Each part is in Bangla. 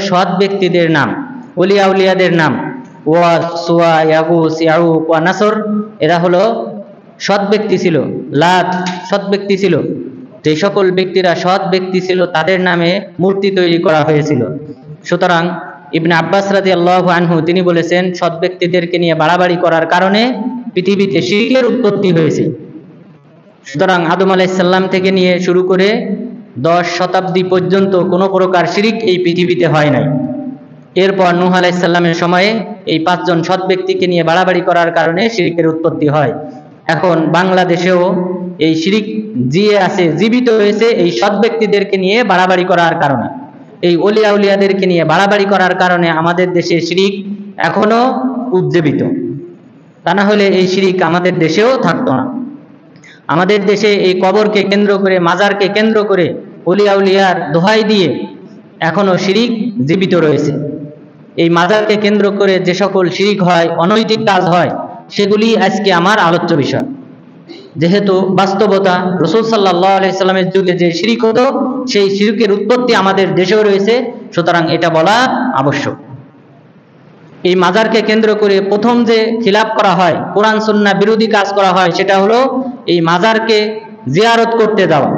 সৎ ব্যক্তিদের নাম, ওলিয়া উলিয়াদের নাম। ওয়া, সুয়া, ইয়াগুস, ইয়াউক, ওয়া নাসর, এরা হলো সৎ ব্যক্তি ছিল। লাত সৎ ব্যক্তি ছিল। যে সকল ব্যক্তিরা সৎ ব্যক্তি ছিল তাদের নামে মূর্তি তৈরি করা হয়েছিল। সুতরাং ইবনে আব্বাস রাদিয়াল্লাহু আনহু তিনি বলেছেন, সৎ ব্যক্তিদেরকে নিয়ে বাড়াবাড়ি করার কারণে পৃথিবীতে শিরকের উৎপত্তি হয়েছে। সুতরাং আদম আলাইহিস সালাম থেকে নিয়ে শুরু করে 10 শতাব্দী পর্যন্ত কোনো প্রকার শিরিক এই পৃথিবীতে হয় নাই। এরপর নূহ আলাইহিস সালামের সময়ে এই 5 জন সৎ ব্যক্তিকে নিয়ে বাড়াবাড়ি করার কারণে শিরিকের উৎপত্তি হয়। এখন বাংলাদেশেও এই শিরিক জিয়ে আছে, জীবিত হয়েছে এই সৎ ব্যক্তিদেরকে নিয়ে বাড়াবাড়ি করার কারণে। এই ওলিয়া উলিয়াদেরকে নিয়ে বাড়াবাড়ি করার কারণে আমাদের দেশে শিরিক এখনো উজ্জীবিত। তা না হলে এই শিরিক আমাদের দেশেও থাকতো না। আমাদের দেশে এই কবরকে কেন্দ্র করে, মাজারকে কেন্দ্র করে, ওলিয়া উলিয়ার দোহাই দিয়ে এখনো শিরিক জীবিত রয়েছে। এই মাজারকে কেন্দ্র করে যে সকল শিরিক হয়, অনৈতিক কাজ হয়, সেগুলি আজকে আমার আলোচ্য বিষয়। যেহেতু বাস্তবতা রাসূল সাল্লাল্লাহু আলাইহি সাল্লামের যুগে যে শিরিক হতো, সেই শিরকের উৎপত্তি আমাদের দেশেও রয়েছে, সুতরাং এটা বলা আবশ্যক। এই মাজারকে কেন্দ্র করে প্রথম যে খিলাফ করা হয়, কোরআন সুন্নাহ বিরোধী কাজ করা হয়, সেটা হলো এই মাজারকে জিয়ারত করতে যাওয়া,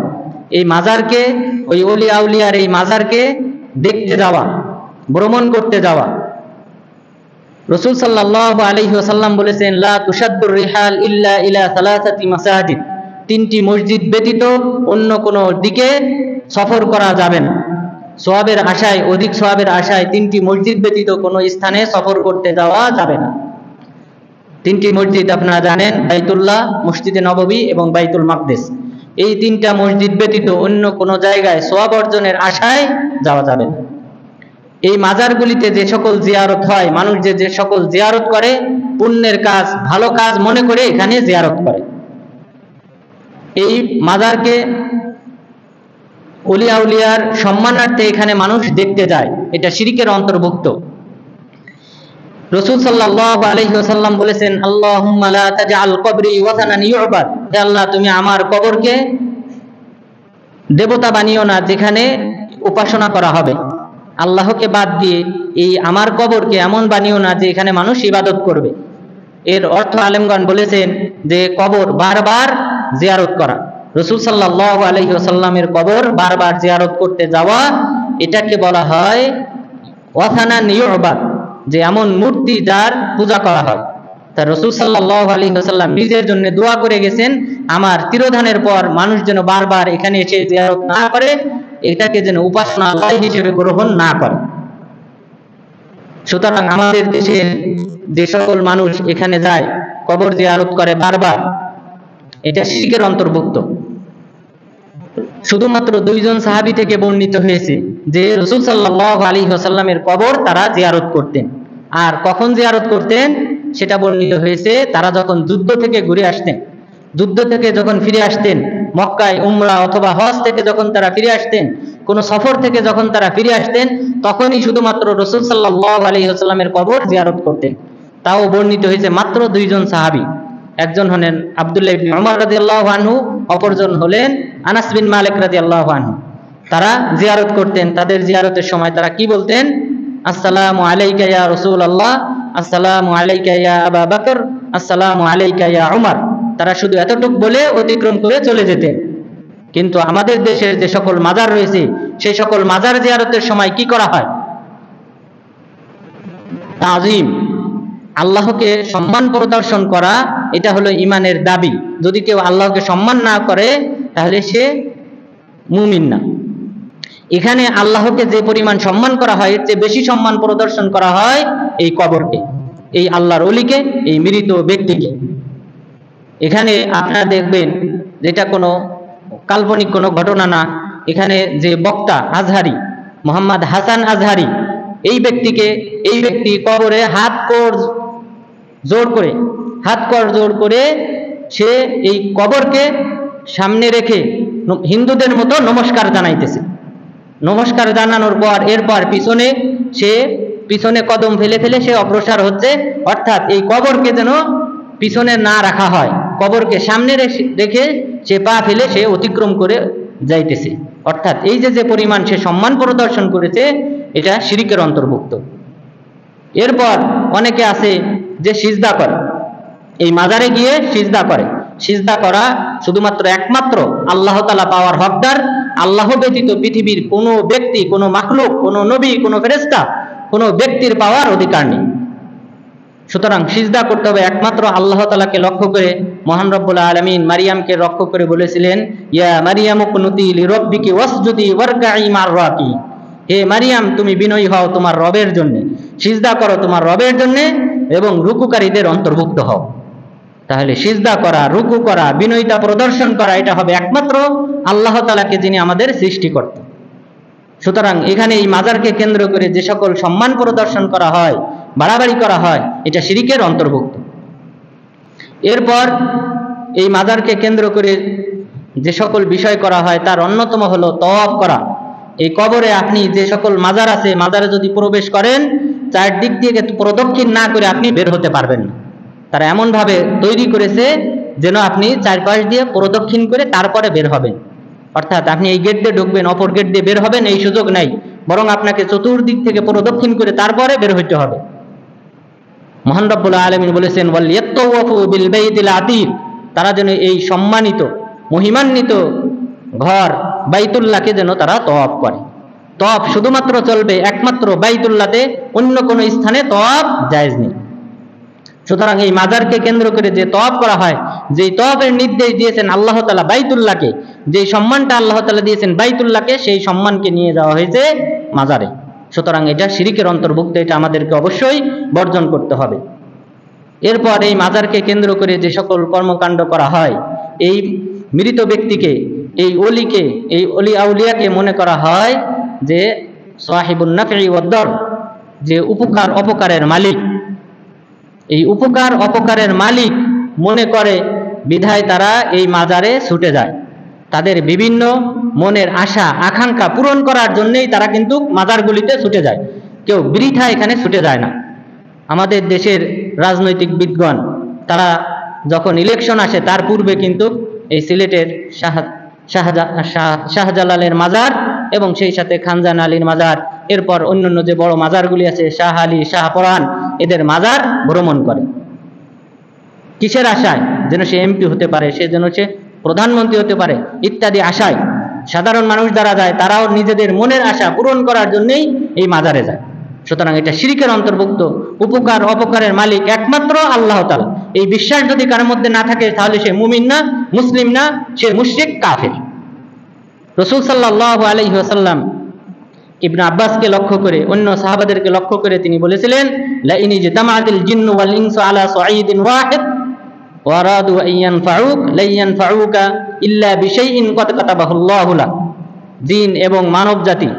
এই মাজারকে, ওই ওলিয়া উলিয়ার এই মাজারকে দেখতে যাওয়া, ভ্রমণ করতে যাওয়া। রাসূল সাল্লাল্লাহু আলাইহি ওয়াসাল্লাম বলেছেন, লা তুশাদ্দুর রিহাল ইল্লা ইলা সালাসাতি মাসাজিদ, 3টি মসজিদ ব্যতীত অন্য কোনো দিকে সফর করা যাবে না। সওয়াবের আশায়, অধিক সওয়াবের আশায় 3টি মসজিদ ব্যতীত কোনো স্থানে সফর করতে যাওয়া যাবে না। 3টি মসজিদ আপনারা জানেন, বাইতুল্লাহ, মসজিদে নববী এবং বাইতুল মাকদিস। এই 3টা মসজিদ ব্যতীত অন্য কোনো জায়গায় সওয়াব অর্জনের আশায় যাওয়া যাবে না। এই মাজারগুলিতে যে সকল জিয়ারত হয়, মানুষ যে সকল জিয়ারত করে, পুণ্যের কাজ, ভালো কাজ মনে করে এখানে জিয়ারত করে। এই মাজারকে ওলিয়া উলিয়ার সম্মানার্থে এখানে মানুষ দেখতে যায়, এটা শিরকের অন্তর্ভুক্ত। রাসূল সাল্লাল্লাহু আলাইহি ওয়াসাল্লাম বলেছেন, আল্লাহুম্মা লা তাজআল কবরি ওয়াসানান ইউবাদ, হে আল্লাহ তুমি আমার কবরকে দেবতা বানিও না যেখানে উপাসনা করা হবে। আল্লাহকে বাদ দিয়ে এই আমার কবরকে এমন বানিও না যে এখানে মানুষ ইবাদত করবে। এর অর্থ আলেমগণ বলেছেন যে কবর বারবার জিয়ারত করা। রাসূল সাল্লাল্লাহু আলাইহি ওয়াসাল্লামের কবর বারবার জিয়ারত করতে যাওয়া, এটাকে বলা হয় ওয়াসানান ইউবাদ, যে এমন মূর্তি যার পূজা করা হয়। তা রাসূল সাল্লাল্লাহু আলাইহি ওয়াসাল্লাম নিজের জন্য দোয়া করে গেছেন, আমার তিরোধানের পর মানুষ যেন বারবার এখানে এসে জিয়ারত না করে, এটাকে যেন উপাসনালয় হিসেবে গ্রহণ না করে। সুতরাং আমাদের দেশে যে সকল মানুষ এখানে যায়, কবর জিয়ারত করে বারবার, এটা শিরকের অন্তর্ভুক্ত। শুধুমাত্র 2 জন সাহাবী থেকে বর্ণিত হয়েছে যে রাসূল সাল্লাল্লাহু আলাইহি ওয়াসাল্লামের কবর তারা জিয়ারত করতেন। আর কখন জিয়ারত করতেন সেটা বর্ণিত হয়েছে, তারা যখন যুদ্ধ থেকে ঘুরে আসতেন, যুদ্ধ থেকে যখন ফিরে আসতেন, মক্কায় উমরা অথবা হজ থেকে যখন তারা ফিরে আসতেন, কোন সফর থেকে যখন তারা ফিরে আসতেন, তখনই শুধুমাত্র রাসূল সাল্লাল্লাহু আলাইহি ওয়াসাল্লামের কবর জিয়ারত করতেন। তাও বর্ণিত হয়েছে মাত্র 2 জন সাহাবী। একজন হলেন আব্দুল্লাহ ইবনে উমর রাদিয়াল্লাহু আনহু, অপরজন হলেন আনাস বিন মালিক রাদিয়াল্লাহু আনহু। তারা জিয়ারত করতেন। তাদের জিয়ারতের সময় তারা কি বলতেন? আসসালামু আলাইকা ইয়া রাসূলুল্লাহ, আসসালামু আলাইকা ইয়া আবা বকর, আসসালামু আলাইকা ইয়া উমর। তারা শুধু এতটুকু বলে অতিক্রম করে চলে যেতেন। কিন্তু আমাদের দেশের যে সকল মাজার রয়েছে, সেই সকল মাজার জিয়ারতের সময় কি করা হয়? তাজিম, আল্লাহকে সম্মান প্রদর্শন করা, এটা হলো ঈমানের দাবি। যদি কেউ আল্লাহকে সম্মান না করে তাহলে সে মুমিন না। এখানে আল্লাহকে যে পরিমাণ সম্মান করা হয়, এর চেয়ে বেশি সম্মান প্রদর্শন করা হয় এই কবরকে, এই আল্লাহর ওলিকে, এই মৃত ব্যক্তিকে। এখানে আপনারা দেখবেন যেটা কোনো কাল্পনিক কোনো ঘটনা না। এখানে যে বক্তা আজহারি, মোহাম্মদ হাসান আজহারি, এই ব্যক্তি কবরে হাত কর জোড় করে সে এই কবরকে সামনে রেখে হিন্দুদের মতো নমস্কার জানাইতেছে। নমস্কার জানানোর পর এরপর পিছনে কদম ফেলে সে অগ্রসর হচ্ছে। অর্থাৎ এই কবরকে যেন পিছনে না রাখা হয়, কবরকে সামনে রেখে সে পা ফেলে সে অতিক্রম করে যাইতেছে। অর্থাৎ এই যে পরিমাণ সে সম্মান প্রদর্শন করেছে, এটা শিরকের অন্তর্ভুক্ত। এরপর অনেকে আছে যে সিজদা করে, এই মাজারে গিয়ে সিজদা করে। সিজদা করা শুধুমাত্র একমাত্র আল্লাহ তাআলা পাওয়ার হকদার। আল্লাহ ব্যতীত পৃথিবীর কোনো ব্যক্তি, কোনো মাখলুক, কোনো নবী, কোনো ফেরেশতা, কোনো ব্যক্তির পাওয়ার অধিকার নেই। সুতরাং সিজদা করতে হবে একমাত্র আল্লাহ তাআলাকে লক্ষ্য করে। মহান রব্বুল আলামিন মারিয়ামকে লক্ষ্য করে বলেছিলেন, ইয়া মারিয়ামু কুনুতি লিরাব্বিকি ওয়াসজুদি ওয়ারকাই মার রাকি। হে মারিয়াম, তুমি বিনয়ী হও তোমার রবের জন্য, সিজদা করো তোমার রবের জন্য এবং রুকুকারীদের অন্তর্ভুক্ত হও। তাহলে সিজদা করা, রুকু করা, বিনয়িতা প্রদর্শন করা, এটা হবে একমাত্র আল্লাহ তাআলাকে, যিনি আমাদের সৃষ্টিকর্তা। সুতরাং এখানে এই মাজারকে কেন্দ্র করে যে সকল সম্মান প্রদর্শন করা হয়, বাড়াবাড়ি করা হয়, এটা শিরকের অন্তর্ভুক্ত। এরপর এই মাজারকে কেন্দ্র করে যে সকল বিষয় করা হয় তার অন্যতম হলো তওয়াফ করা। এই কবরে আপনি যে সকল মাজার আছে, মাজারে যদি প্রবেশ করেন, চারদিক দিয়ে প্রদক্ষিণ না করে আপনি বের হতে পারবেন না। তারা এমনভাবে তৈরি করেছে যেন আপনি চারপাশ দিয়ে প্রদক্ষিণ করে তারপরে বের হবেন। অর্থাৎ আপনি এই গেট দিয়ে ঢুকবেন, অপর গেট দিয়ে বের হবেন, এই সুযোগ নাই, বরং আপনাকে চতুর্দিক থেকে প্রদক্ষিণ করে তারপরে বের হইতে হবে। মহান রব্বুল আলামিন বলেছেন, ওয়ালিয়াত্তাওয়াফু বিল বাইতিল আতীক, তারা যেন এই সম্মানিত মহিমান্বিত ঘর বাইতুল্লাহকে যেন তারা তওয়াফ করে। তওয়াফ শুধুমাত্র চলবে একমাত্র বাইতুল্লাহতে, অন্য কোনো স্থানে তওয়াফ জায়েজ নেই। সুতরাং এই মাজারকে কেন্দ্র করে যে তওয়াফ করা হয়, যেই তওয়াফের নির্দেশ দিয়েছেন আল্লাহ তাআলা বাইতুল্লাহকে, যেই সম্মানটা আল্লাহ তাআলা দিয়েছেন বাইতুল্লাহকে, সেই সম্মানকে নিয়ে যাওয়া হয়েছে মাজারে। সুতরাং এটা শিরকের অন্তর্ভুক্ত, এটা আমাদেরকে অবশ্যই বর্জন করতে হবে। এরপর এই মাজারকে কেন্দ্র করে যে সকল কর্মকাণ্ড করা হয়, এই মৃত ব্যক্তিকে, এই ওলিকে, এই ওলি আউলিয়াকে মনে করা হয় যে সাহিবুন নাফি ওয়াদ দার, যে উপকার অপকারের মালিক। এই উপকার অপকারের মালিক মনে করে বিধায় তারা এই মাজারে ছুটে যায়। তাদের বিভিন্ন মনের আশা আকাঙ্ক্ষা পূরণ করার জন্যই তারা কিন্তু মাজারগুলিতে ছুটে যায়। কেউ বৃথা এখানে ছুটে যায় না। আমাদের দেশের রাজনৈতিক বিদগণ তারা যখন ইলেকশন আসে তার পূর্বে কিন্তু এই সিলেটের শাহজালালের মাজার এবং সেই সাথে খানজান আলীর মাজার, এরপর অন্যান্য যে বড় মাজারগুলি আছে, শাহ আলী, শাহ পরান, এদের মাজার ভ্রমণ করে। কিসের আশায়? যেন সে এমপি হতে পারে, সে যেন সে প্রধানমন্ত্রী হতে পারে, ইত্যাদি আশায় সাধারণ মানুষ যারা যায় তারাও নিজেদের মনের আশা পূরণ করার জন্যই এই মাজারে যায়। সুতরাং এটা শিরকের অন্তর্ভুক্ত। উপকার অপকারের মালিক একমাত্র আল্লাহ তাআলা। এই বিশ্বাস যদি কারোর মধ্যে না থাকে তাহলে সে মুমিন না, মুসলিম না, সে মুশরিক, কাফের। রাসূল সাল্লাল্লাহু আলাইহি ওয়াসাল্লাম ইবনে আব্বাসকে লক্ষ্য করে, অন্য সাহাবাদেরকে লক্ষ্য করে তিনি বলেছিলেন, লা ইন ইজতামাআতিল জিন্নু ওয়াল ইনসু আলা সাঈদিন ওয়াহিদ ওয়া আরাদু আন ইয়ানফাউক লা ইয়ানফাউকা ইল্লা বিশাইইন ক্বাদ কাতাবাহুল্লাহু লাক। জিন এবং মানব জাতি,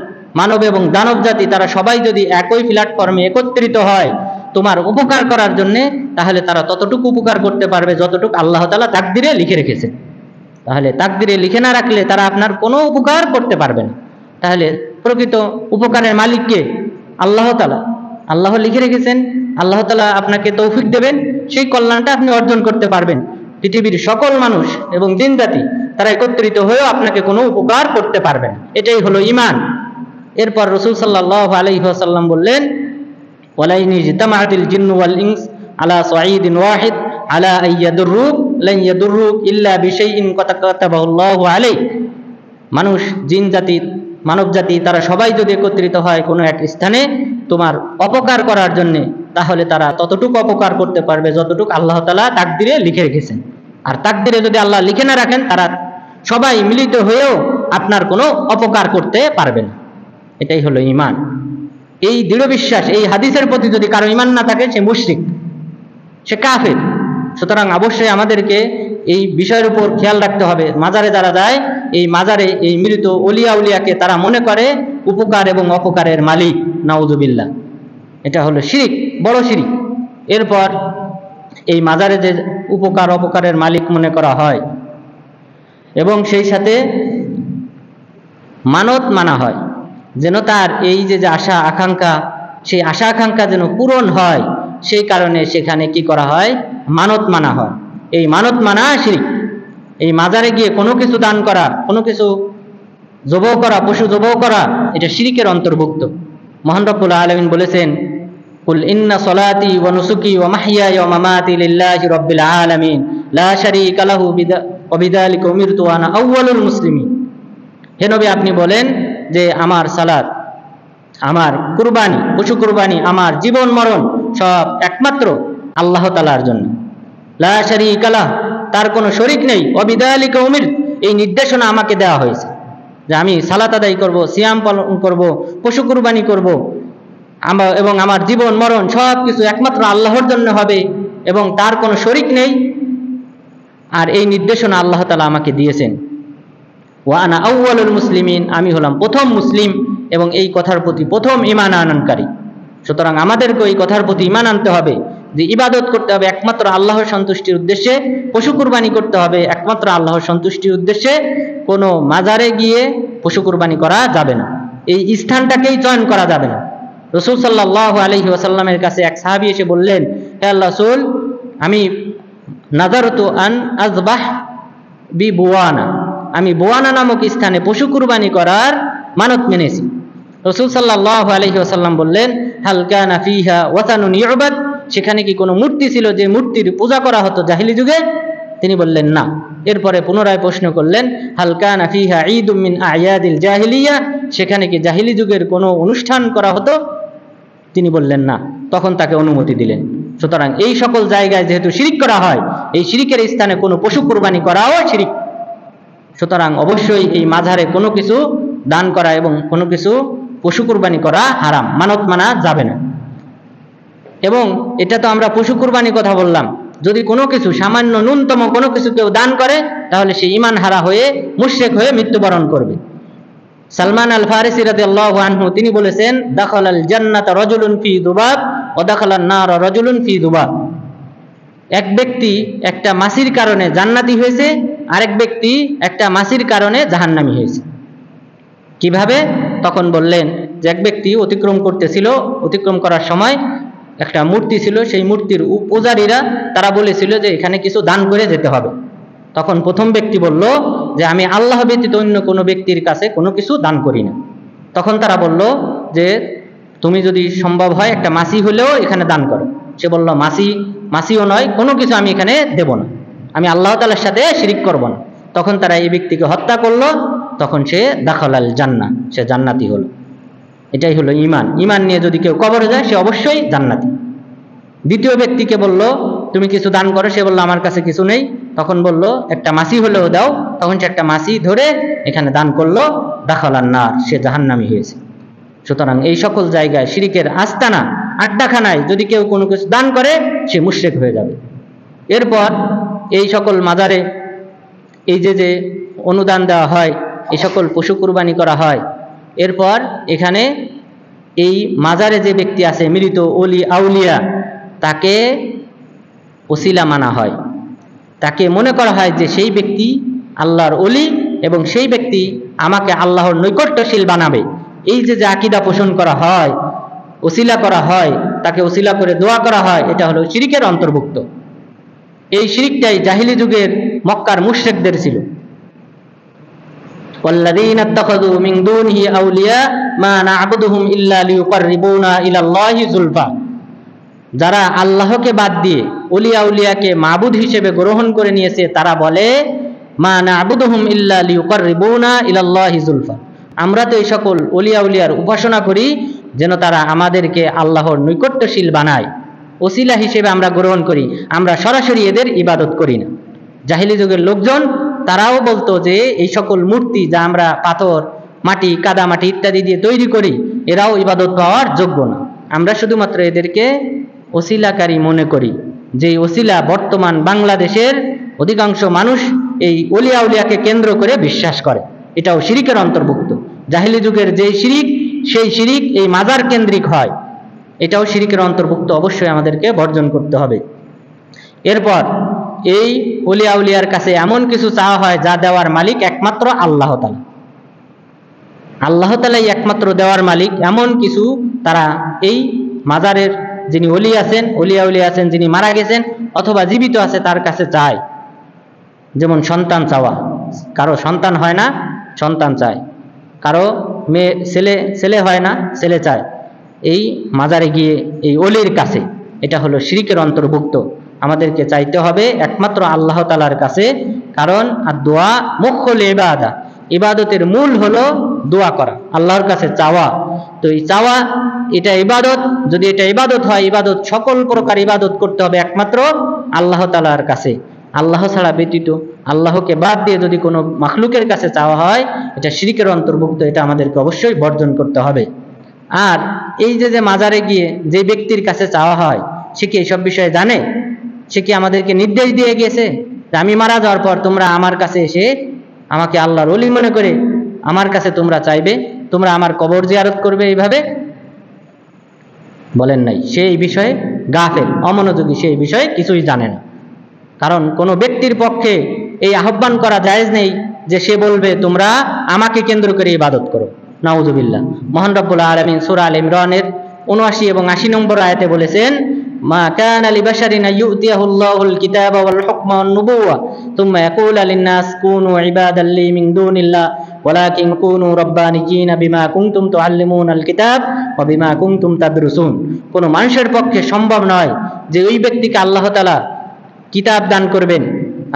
মানব এবং দানব জাতি, তারা সবাই যদি একই প্ল্যাটফর্মে একত্রিত হয় তোমার উপকার করার জন্য, তাহলে তারা ততটুকু উপকার করতে পারবে যতটুকু আল্লাহ তাআলা তাকদিরে লিখে রেখেছেন। তাহলে তাকদিরে লিখে না রাখলে তারা আপনার কোনো উপকার করতে পারবে না। তাহলে প্রকৃত উপকারের মালিককে আল্লাহ তাআলা। আল্লাহ লিখে রেখেছেন, আল্লাহ তাআলা আপনাকে তৌফিক দেবেন, সেই কল্যাণটা আপনি অর্জন করতে পারবেন। পৃথিবীর সকল মানুষ এবং জিন জাতি তারা একত্রিত হয়েও আপনাকে কোনো উপকার করতে পারবেন। এটাই হলো ঈমান। এরপর রাসূল সাল্লাল্লাহু আলাইহি ওয়াসাল্লাম বললেন, ওয়ালা ইন ইজতামাআতিল জিন্নু ওয়াল ইনস আলা সাঈদিন ওয়াহিদ আলা আইয়াদুররুক লান ইয়াদুররুক ইল্লা বিশাইইন ক্বাদ কাতাবাহুল্লাহু আলাইক। মানুষ, জিন জাতি, মানব জাতি তারা সবাই যদি একত্রিত হয় কোনো এক স্থানে তোমার অপকার করার জন্য, তাহলে তারা ততটুকু অপকার করতে পারবে যতটুকু আল্লাহ তাআলা তাকদিরে লিখে রেখেছেন। আর তাকদিরে যদি আল্লাহ লিখে না রাখেন, তারা সবাই মিলিত হয়েও আপনার কোনো অপকার করতে পারবে না। এটাই হলো ঈমান। এই দৃঢ় বিশ্বাস, এই হাদিসের প্রতি যদি কারো ঈমান না থাকে, সে মুশরিক, সে কাফের। সুতরাং অবশ্যই আমাদেরকে এই বিষয়ের উপর খেয়াল রাখতে হবে। মাজারে যারা যায়, এই মাজারে এই মৃত ওলিয়া উলিয়াকে তারা মনে করে উপকার এবং অপকারের মালিক। নাউযুবিল্লাহ, এটা হলো শিরক, বড় শিরক। এরপর এই মাজারে যে উপকার অপকারের মালিক মনে করা হয় এবং সেই সাথে মানত মানা হয় যেন তার এই যে আশা আকাঙ্ক্ষা, সেই আশা আকাঙ্ক্ষা যেন পূরণ হয়, সেই কারণে সেখানে কি করা হয়? মানত মানা হয়। এই মানত মানা শিরক। এই মাজারে গিয়ে কোনো কিছু দান করা, কোনো কিছু জবাহ করা, পশু জবাহ করা, এটা শিরকের অন্তর্ভুক্ত। মহান রব্বুল আলামিন বলেছেন, কুল ইন্না সলাতি ওয়া নুসুকি ওয়া মাহইয়ায়া ওয়া মামাতি লিল্লাহি রাব্বিল আলামিন লা শারীকা লাহু ওয়া বিযালিকা উমিরতু ওয়া আনা আউয়ালুল মুসলিমিন। হে নবী, আপনি বলেন যে আমার সালাত, আমার কুরবানি, পশু কুরবানি, আমার জীবন মরণ সব একমাত্র আল্লাহ তাআলার জন্য। লা শারীকা লাহু, তার কোনো শরীক নেই। ওয়া বিযালিকা উমিরতু, এই নির্দেশনা আমাকে দেওয়া হয়েছে যে আমি সালাত আদায় করব, সিয়াম পালন করব, পশু কুরবানি করব, এবং আমার জীবন মরণ সব কিছু একমাত্র আল্লাহর জন্য হবে এবং তার কোনো শরীক নেই। আর এই নির্দেশনা আল্লাহ তাআলা আমাকে দিয়েছেন। ওয়া আনা আউয়ালুল মুসলিমিন, আমি হলাম প্রথম মুসলিম এবং এই কথার প্রতি প্রথম ঈমান আনয়নকারী। সুতরাং আমাদেরকে এই কথার প্রতি ঈমান আনতে হবে যে ইবাদত করতে হবে একমাত্র আল্লাহর সন্তুষ্টির উদ্দেশ্যে, পশু কুরবানি করতে হবে একমাত্র আল্লাহর সন্তুষ্টির উদ্দেশ্যে। কোনো মাজারে গিয়ে পশু কুরবানি করা যাবে না, এই স্থানটাকেই চয়ন করা যাবে না। রাসূল সাল্লাল্লাহু আলাইহি ওয়াসাল্লামের কাছে এক সাহাবী এসে বললেন, হে আল্লাহর রাসূল, আমি নাযারতু আন আযবাহ বি বুয়ানা, আমি বুয়ানা নামক স্থানে পশু কুরবানি করার মানত মেনেছি। রাসূল সাল্লাল্লাহু আলাইহি ওয়াসাল্লাম বললেন, হাল কানা ফিহা ওয়াতানুন ইউবাদ, সেখানে কি কোনো মূর্তি ছিল যে মূর্তির পূজা করা হতো জাহিলি যুগে? তিনি বললেন না। এরপরে পুনরায় প্রশ্ন করলেন, হাল কানা ফিহা ঈদুম মিন আয়াদিল জাহিলিয়া, সেখানে কি জাহিলি যুগের কোনো অনুষ্ঠান করা হতো? তিনি বললেন না। তখন তাকে অনুমতি দিলেন। সুতরাং এই সকল জায়গায় যেহেতু শিরিক করা হয়, এই শিরিকের স্থানে কোনো পশু কুরবানি করাও শিরিক। সুতরাং অবশ্যই এই মাজারে কোনো কিছু দান করা এবং কোনো কিছু পশু কুরবানি করা হারাম, মানত মানা যাবে না। এবং এটা তো আমরা পশু কুরবানি কথা বললাম, যদি কোনো কিছু সামান্য ন্যূনতম কোনো কিছু কেউ দান করে তাহলে সে ঈমান হারা হয়ে মুশরিক হয়ে মৃত্যুবরণ করবে। সালমান আল ফারিসি রাদিয়াল্লাহু আনহু তিনি বলেছেন, দাখালাল জান্নাতা রাজুলুন ফি যুবাব ওয়া দাখালান নার রাজুলুন ফি যুবাব। এক ব্যক্তি একটা মাছির কারণে জান্নাতি হয়েছে, আরেক ব্যক্তি একটা মাছির কারণে জাহান্নামী হয়েছে। কিভাবে? তখন বললেন যে এক ব্যক্তি অতিক্রম করতেছিল, অতিক্রম করার সময় একটা মূর্তি ছিল, সেই মূর্তির পূজারীরা তারা বলেছিল যে এখানে কিছু দান করে যেতে হবে। তখন প্রথম ব্যক্তি বলল যে আমি আল্লাহ ব্যতীত অন্য কোনো ব্যক্তির কাছে কোনো কিছু দান করি না। তখন তারা বলল যে তুমি যদি সম্ভব হয় একটা মাছি হলেও এখানে দান করো। সে বলল মাছিও নয়, কোনো কিছু আমি এখানে দেব না, আমি আল্লাহ তাআলার সাথে শিরিক করব না। তখন তারা এই ব্যক্তিকে হত্যা করলো। তখন সে দাখালাল জান্নাহ, সে জান্নাতি হলো। এটাই হলো ঈমান। ঈমান নিয়ে যদি কেউ কবরে যায় সে অবশ্যই জান্নাতি। দ্বিতীয় ব্যক্তিকে বলল তুমি কিছু দান করো, সে বলল আমার কাছে কিছু নেই। তখন বলল একটা মাছি হলেও দাও। তখন সে একটা মাছি ধরে এখানে দান করলো, দাখালান নার, সে জাহান্নামী হয়েছে। সুতরাং এই সকল জায়গায় শিরিকের আস্তানা, আড্ডাখানায় যদি কেউ কোনো কিছু দান করে সে মুশরিক হয়ে যাবে। এরপর এই সকল মাজারে এই যে অনুদান দেওয়া হয়, এই সকল পশু কুরবানি করা হয়, এরপর এখানে এই মাজারে যে ব্যক্তি আছে মৃত ওলি আউলিয়া, তাকে ওসিলা মানা হয়। তাকে মনে করা হয় যে সেই ব্যক্তি আল্লাহর ওলি এবং সেই ব্যক্তি আমাকে আল্লাহর নৈকট্যশীল বানাবে। এই যে আকীদা পোষণ করা হয়, ওসিলা করা হয়, তাকে ওসিলা করে দোয়া করা হয়, এটা হলো শিরিকের অন্তর্ভুক্ত। এই শিরিকটাই জাহিলি যুগের মক্কার মুশরিকদের ছিল। ওয়াল্লাযীনা ইত্তাখাযু মিন দুনিহি আউলিয়া মা না'বুদুহুম ইল্লা লিয়ুকাররিবুনা ইলাল্লাহি যুলফা। যারা আল্লাহকে বাদ দিয়ে ওলিয়া উলিয়াকে মাবুদ হিসেবে গ্রহণ করে নিয়েছে, তারা বলে মা না'বুদুহুম ইল্লা লিয়ুকাররিবুনা ইলাল্লাহি যুলফা। আমরা তো এই সকল ওলিয়া উলিয়ার উপাসনা করি যেন তারা আমাদেরকে আল্লাহর নৈকট্যশীল বানায়, ওসিলা হিসেবে আমরা গ্রহণ করি, আমরা সরাসরি এদের ইবাদত করি না। জাহিলি যুগের লোকজন তারাও বলতো যে এই সকল মূর্তি যা আমরা পাথর, মাটি, কাদা মাটি ইত্যাদি দিয়ে তৈরি করি, এরাও ইবাদত পাওয়ার যোগ্য না। আমরা শুধুমাত্র এদেরকে ওসিলাকারী মনে করি। যে ওসিলা বর্তমান বাংলাদেশের অধিকাংশ মানুষ এই ওলিয়া উলিয়াকে কেন্দ্র করে বিশ্বাস করে, এটাও শিরিকের অন্তর্ভুক্ত। জাহিলি যুগের যেই শিরিক, সেই শিরিক এই মাজার কেন্দ্রিক হয়, এটাও শিরিকের অন্তর্ভুক্ত। অবশ্যই আমাদেরকে বর্জন করতে হবে। এরপর এই ওলিয়া উলিয়ার কাছে এমন কিছু চাওয়া হয় যা দেওয়ার মালিক একমাত্র আল্লাহ তাআলা। আল্লাহ তাআলাই একমাত্র দেওয়ার মালিক। এমন কিছু তারা এই মাজারের যিনি ওলি আছেন, ওলিয়া উলিয়া আছেন, যিনি মারা গেছেন অথবা জীবিত আছে তার কাছে চায়। যেমন সন্তান চাওয়া, কারো সন্তান হয় না, সন্তান চায়। কারো মেয়ে ছেলে হয় না, ছেলে চায় এই মাজারে গিয়ে এই ওলির কাছে, এটা হলো শিরকের অন্তর্ভুক্ত। আমাদেরকে চাইতে হবে একমাত্র আল্লাহ তাআলার কাছে, কারণ আর দোয়া মুখ্যুল ইবাদা, ইবাদতের মূল হলো দোয়া করা, আল্লাহর কাছে চাওয়া। তো এই চাওয়া এটা ইবাদত, যদি এটা ইবাদত হয়, ইবাদত সকল প্রকার ইবাদত করতে হবে একমাত্র আল্লাহ তাআলার কাছে। আল্লাহ ছাড়া ব্যতীত, আল্লাহকে বাদ দিয়ে যদি কোনো মাখলুকের কাছে চাওয়া হয়, এটা শিরকের অন্তর্ভুক্ত, এটা আমাদেরকে অবশ্যই বর্জন করতে হবে। আর এই যে মাজারে গিয়ে যে ব্যক্তির কাছে চাওয়া হয়, সে কি এইসব বিষয়ে জানে? সে কি আমাদেরকে নির্দেশ দিয়ে গিয়েছে যে আমি মারা যাওয়ার পর তোমরা আমার কাছে এসে আমাকে আল্লাহর ওলি মনে করে আমার কাছে তোমরা চাইবে, তোমরা আমার কবর জিয়ারত করবে? এইভাবে বলেন নাই। সে এই বিষয়ে গাফেল, অমনোযোগী, সে এই বিষয়ে কিছুই জানে না। কারণ কোনো ব্যক্তির পক্ষে এই আহ্বান করা জায়েজ নেই যে সে বলবে তোমরা আমাকে কেন্দ্র করে ইবাদত করো, নাউযুবিল্লাহ। মহান রব্বুল আলামিন সূরা আল ইমরানের ৭৯ এবং ৮০ নম্বর আয়াতে বলেছেন, মা কানা লিবাশারিন ইউতিয়াহুল্লাহুল কিতাবা ওয়াল হুকমা ওয়ান নুবুওয়া তুম্মা ইয়াকুলু লিন-নাস কুনু ইবাদাল লি মিন দুনিল্লাহ ওয়ালাকিন কুনু রাব্বানিয়িনা বিমা কুনতুম তুআল্লিমুনাল কিতাব ওয়া বিমা কুনতুম তাদরুসুন। কোনো মানুষের পক্ষে সম্ভব নয় যে ওই ব্যক্তিকে আল্লাহ তাআলা কিতাব দান করবেন,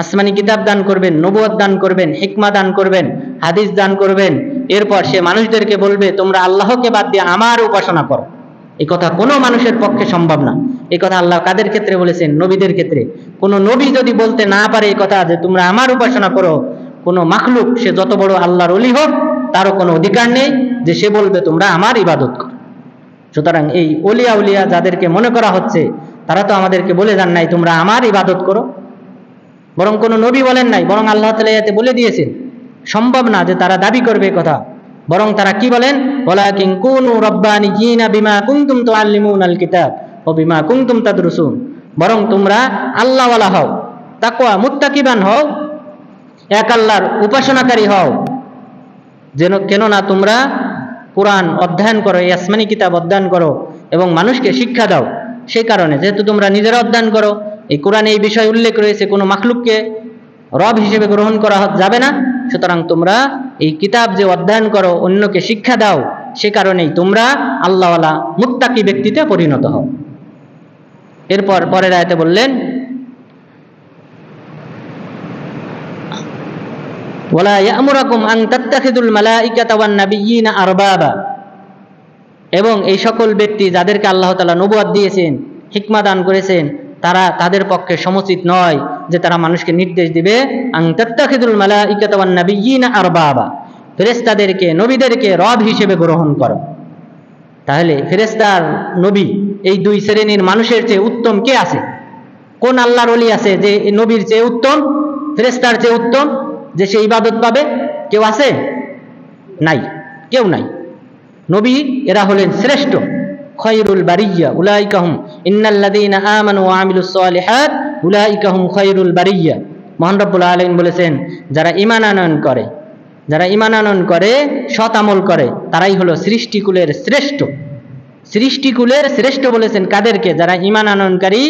আসমানি কিতাব দান করবেন, নবুয়ত দান করবেন, হিকমা দান করবেন, হাদিস দান করবেন, এরপর সে মানুষদেরকে বলবে তোমরা আল্লাহকে বাদ দিয়ে আমার উপাসনা করো। এই কথা কোনো মানুষের পক্ষে সম্ভব না। এই কথা আল্লাহ কাদের ক্ষেত্রে বলেছেন? নবীদের ক্ষেত্রে। কোনো নবী যদি বলতে না পারে এই কথা যে তোমরা আমার উপাসনা করো, কোনো মাখলুক সে যত বড় আল্লাহর ওলি হোক তারও কোনো অধিকার নেই যে সে বলবে তোমরা আমার ইবাদত করো। সুতরাং এই ওলিয়া উলিয়া যাদেরকে মনে করা হচ্ছে, তারা তো আমাদেরকে বলে যান নাই তোমরা আমার ইবাদত করো, বরং কোনো নবী বলেন নাই, বরং আল্লাহ তাআলা এতে বলে দিয়েছেন সম্ভব না যে তারা দাবি করবে কথা। বরং তারা কি বলেন? ওয়ালাকিন কুনু রাব্বানিয়িনা বিমা কুনতুম তুআল্লিমুনাল কিতাব ওয়া বিমা কুনতুম তাদরুসুন। বরং তোমরা আল্লাহওয়ালা হও, তাকওয়া মুত্তাকিবান হও, এক আল্লাহর উপাসনাকারী হও, কেননা তোমরা কোরআন অধ্যয়ন করো, এই আসমানি কিতাব অধ্যয়ন করো এবং মানুষকে শিক্ষা দাও। সেই কারণে যেহেতু তোমরা নিজেরা অধ্যয়ন করো, এই কোরআনে এই বিষয় উল্লেখ রয়েছে কোনো মাখলুককে রব হিসেবে গ্রহণ করা যাবে না, সুতরাং তোমরা এই কিতাব যে অধ্যয়ন করো, অন্যকে শিক্ষা দাও, সে কারণেই তোমরা আল্লাহওয়ালা মুত্তাকি ব্যক্তিতে পরিণত হও। এরপর পরের আয়াতে বললেন, ওয়ালা ইয়ামুরাকুম আন তাত্তাখিযুল মালাইকাতা ওয়ান নাবিয়্যিনা আরবাবা। এবং এই সকল ব্যক্তি যাদেরকে আল্লাহ তাআলা নবুয়ত দিয়েছেন, হিকমা দান করেছেন, তাদের পক্ষে সমুচিত নয় যে তারা মানুষকে নির্দেশ দিবে আন তাত্তাখিযুল মালাইকাতা ওয়ান নাবিয়্যিনা আরবাবা, ফেরেশতাদেরকে, নবীদেরকে রব হিসেবে গ্রহণ করো। তাহলে ফেরেশতা আর নবী এই দুই শ্রেণীর মানুষের চেয়ে উত্তম কে আছে? কোন আল্লাহর ওলি আছে যে নবীর চেয়ে উত্তম, ফেরেশতার চেয়ে উত্তম, যে সে ইবাদত পাবে? কেউ আছে? নাই, কেউ নাই। নবী এরা হলেন শ্রেষ্ঠ, খয়রুল বারিয়া উলাইকা হুম ইন্নাল্লাযীনা আমানু ওয়া আমিলুস সালিহাত উলাইকা হুম খয়রুল বারিয়া। মহান রব্বুল আলামিন বলেছেন, যারা ঈমান আনয়ন করে, সৎ আমল করে, তারাই হলো সৃষ্টিকুলের শ্রেষ্ঠ। সৃষ্টিকুলের শ্রেষ্ঠ বলেছেন কাদেরকে? যারা ঈমান আনয়নকারী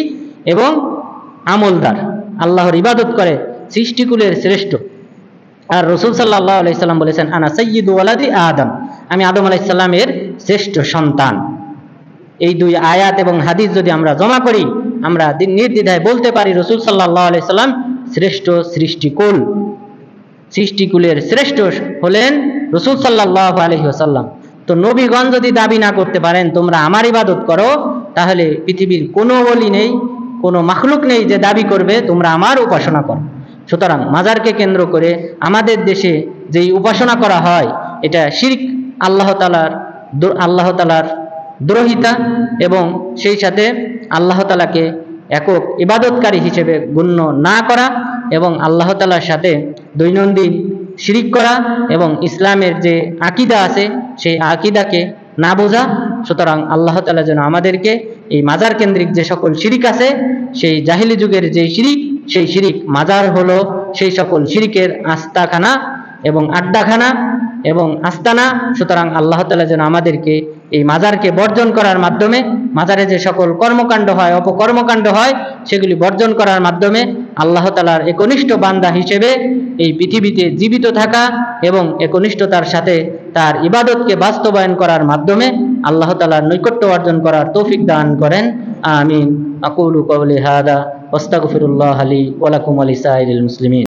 এবং আমলদার, আল্লাহর ইবাদত করে, সৃষ্টিকুলের শ্রেষ্ঠ। আর রাসূল সাল্লাল্লাহু আলাইহি সাল্লাম বলেছেন, আনা সাইয়্যিদু ওয়ালাদি আদম, আমি আদম আলাইহিস সালামের শ্রেষ্ঠ সন্তান। এই দুই আয়াত এবং হাদিস যদি আমরা জমা করি, আমরা নির্দ্বিধায় বলতে পারি রাসূল সাল্লাল্লাহু আলাইহি সাল্লাম শ্রেষ্ঠ সৃষ্টিকুল। সৃষ্টিকুলের শ্রেষ্ঠ হলেন রাসূল সাল্লাল্লাহু আলাইহি ওয়াসাল্লাম। তো নবীগণ যদি দাবি না করতে পারেন তোমরা আমার ইবাদত করো, তাহলে পৃথিবীর কোনো ওলি নেই, কোনো মাখলুক নেই যে দাবি করবে তোমরা আমার উপাসনা করো। সুতরাং মাজারকে কেন্দ্র করে আমাদের দেশে যেই উপাসনা করা হয়, এটা শিরক, আল্লাহ তাআলার দ্রোহিতা এবং সেই সাথে আল্লাহ তাআলাকে একক ইবাদতকারী হিসেবে গণ্য না করা এবং আল্লাহ তাআলার সাথে দৈনন্দিন শিরিক করা এবং ইসলামের যে আকীদা আছে সেই আকীদাকে না বোঝা। সুতরাং আল্লাহ তাআলা যেন আমাদেরকে এই মাজার কেন্দ্রিক যে সকল শিরিক আছে, সেই জাহিলি যুগের যে শিরিক, সেই শিরিক, মাজার হলো সেই সকল শিরিকের আস্তাখানা এবং আড্ডাখানা এবং আস্তানা। সুতরাং আল্লাহ তাআলা যেন আমাদেরকে এই মাজারকে বর্জন করার মাধ্যমে, মাজারে যে সকল কর্মকাণ্ড হয়, অপকর্মকাণ্ড হয়, সেগুলি বর্জন করার মাধ্যমে আল্লাহ তাআলার একনিষ্ঠ বান্দা হিসেবে এই পৃথিবীতে জীবিত থাকা এবং একনিষ্ঠতার সাথে তার ইবাদতকে বাস্তবায়ন করার মাধ্যমে আল্লাহ তাআলার নৈকট্য অর্জন করার তৌফিক দান করেন। আমিন। আকুলু কওলি হাদা ওয়াস্তাগফিরুল্লাহ লি ওয়া লাকুম ওয়া লিসাইরিল মুসলিমিন।